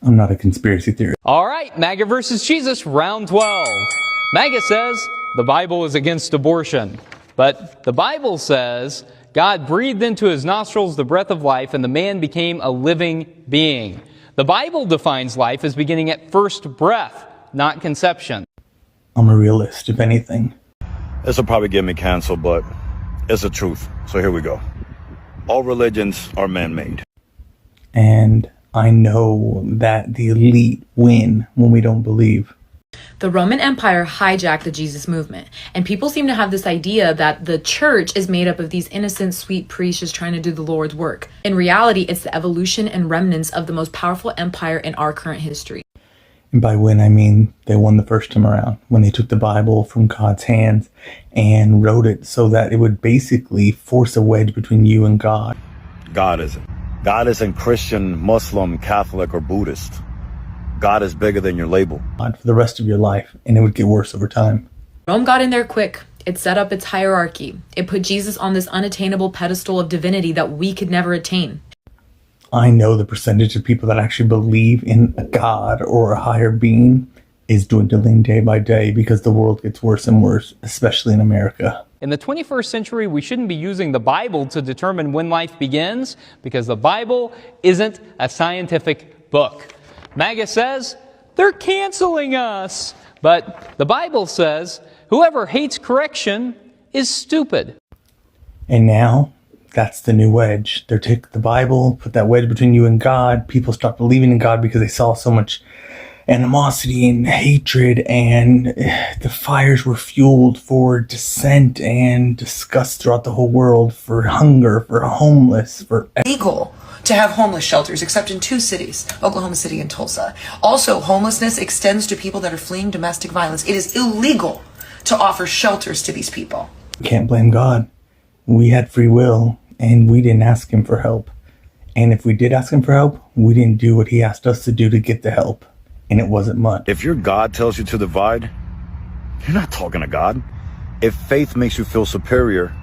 I'm not a conspiracy theorist. All right, MAGA versus Jesus, round 12. MAGA says the Bible is against abortion, but the Bible says God breathed into his nostrils the breath of life and the man became a living being. The Bible defines life as beginning at first breath, not conception. I'm a realist, if anything. This will probably get me canceled, but it's the truth. So here we go. All religions are man-made. And I know that the elite win when we don't believe. The Roman Empire hijacked the Jesus movement, and people seem to have this idea that the church is made up of these innocent, sweet priests just trying to do the Lord's work. In reality, it's the evolution and remnants of the most powerful empire in our current history. And by win, I mean they won the first time around, when they took the Bible from God's hands and wrote it so that it would basically force a wedge between you and God. God isn't. God isn't Christian, Muslim, Catholic, or Buddhist. God is bigger than your label. For the rest of your life, and it would get worse over time. Rome got in there quick. It set up its hierarchy. It put Jesus on this unattainable pedestal of divinity that we could never attain. I know the percentage of people that actually believe in a God or a higher being is dwindling day by day because the world gets worse and worse, especially in America. In the 21st century, we shouldn't be using the Bible to determine when life begins because the Bible isn't a scientific book. MAGA says they're canceling us, but the Bible says whoever hates correction is stupid. And now, that's the new wedge. They take the Bible, put that wedge between you and God. People stop believing in God because they saw so much animosity and hatred, and the fires were fueled for dissent and disgust throughout the whole world, for hunger, for homeless, for illegal to have homeless shelters except in 2 cities, Oklahoma City and Tulsa. Also, homelessness extends to people that are fleeing domestic violence. It is illegal to offer shelters to these people. Can't blame God. We had free will, and we didn't ask him for help. And if we did ask him for help, we didn't do what he asked us to do to get the help. And it wasn't much. If your God tells you to divide, you're not talking to God. If faith makes you feel superior,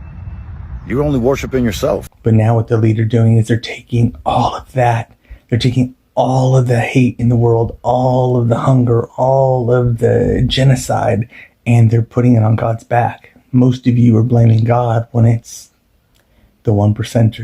you're only worshiping yourself. But now what the elite are doing is they're taking all of that. They're taking all of the hate in the world, all of the hunger, all of the genocide, and they're putting it on God's back. Most of you are blaming God when it's the 1%er.